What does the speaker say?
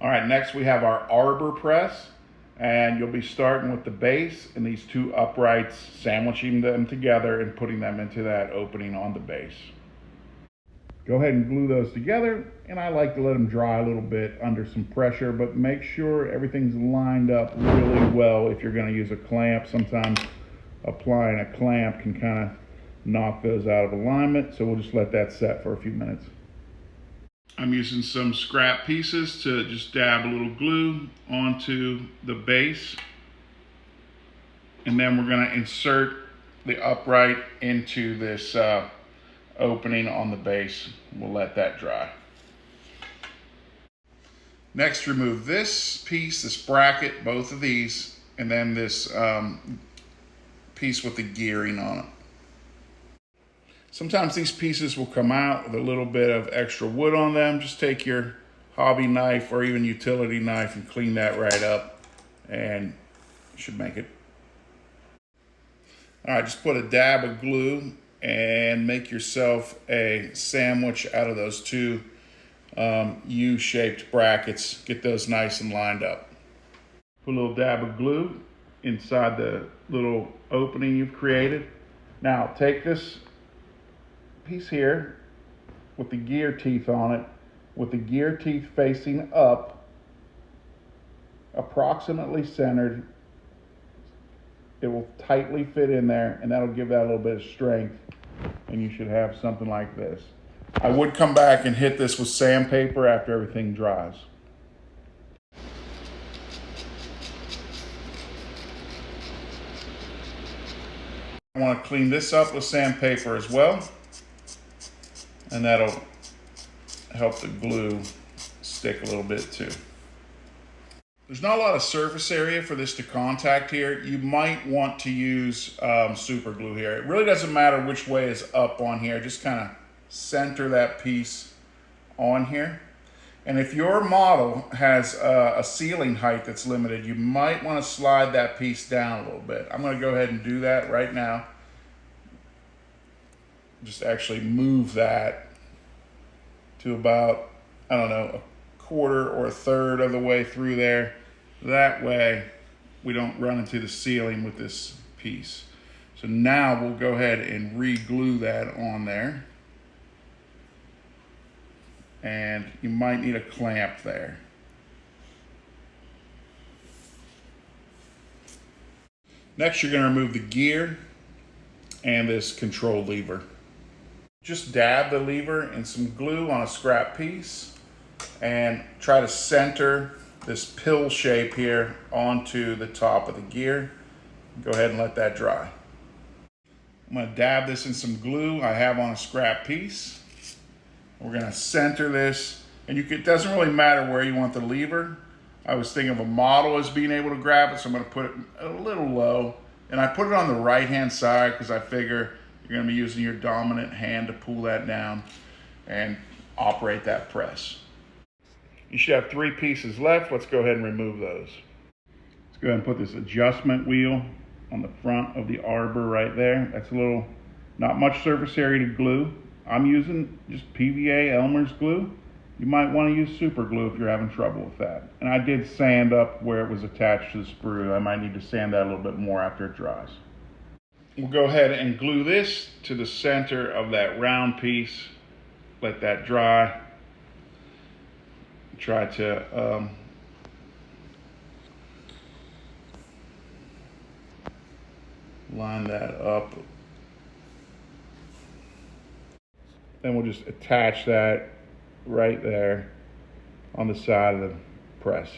All right, next we have our arbor press, and you'll be starting with the base and these two uprights, sandwiching them together and putting them into that opening on the base. Go ahead and glue those together, and I like to let them dry a little bit under some pressure, but make sure everything's lined up really well. If you're going to use a clamp, sometimes applying a clamp can kind of knock those out of alignment, so we'll just let that set for a few minutes. I'm using some scrap pieces to just dab a little glue onto the base, and then we're going to insert the upright into this opening on the base. We'll let that dry. Next, remove this piece, this bracket, both of these, and then this piece with the gearing on it. Sometimes these pieces will come out with a little bit of extra wood on them. Just take your hobby knife or even utility knife and clean that right up, and you should make it. All right, just put a dab of glue and make yourself a sandwich out of those two U-shaped brackets. Get those nice and lined up. Put a little dab of glue inside the little opening you've created. Now take this piece here with the gear teeth on it, with the gear teeth facing up, approximately centered. It will tightly fit in there, and that'll give that a little bit of strength, and you should have something like this. I would come back and hit this with sandpaper after everything dries. I want to clean this up with sandpaper as well, and that'll help the glue stick a little bit too. There's not a lot of surface area for this to contact here. You might want to use super glue here. It really doesn't matter which way is up on here. Just kind of center that piece on here. And if your model has a ceiling height that's limited, you might want to slide that piece down a little bit. I'm going to go ahead and do that right now. Just actually move that to about, I don't know, a quarter or a third of the way through there. That way we don't run into the ceiling with this piece. So now we'll go ahead and re-glue that on there. And you might need a clamp there. Next, you're going to remove the gear and this control lever. Just dab the lever in some glue on a scrap piece and try to center this pill shape here onto the top of the gear. Go ahead and let that dry. I'm going to dab this in some glue I have on a scrap piece. We're going to center this, and it doesn't really matter where you want the lever. I was thinking of a model as being able to grab it, so I'm going to put it a little low, and I put it on the right hand side because I figure you're going to be using your dominant hand to pull that down and operate that press. You should have 3 pieces left. Let's go ahead and remove those. Let's go ahead and put this adjustment wheel on the front of the arbor right there. That's a little, not much surface area to glue. I'm using just PVA Elmer's glue. You might want to use super glue if you're having trouble with that. And I did sand up where it was attached to the sprue. I might need to sand that a little bit more after it dries. We'll go ahead and glue this to the center of that round piece. Let that dry. Try to line that up. Then we'll just attach that right there on the side of the press.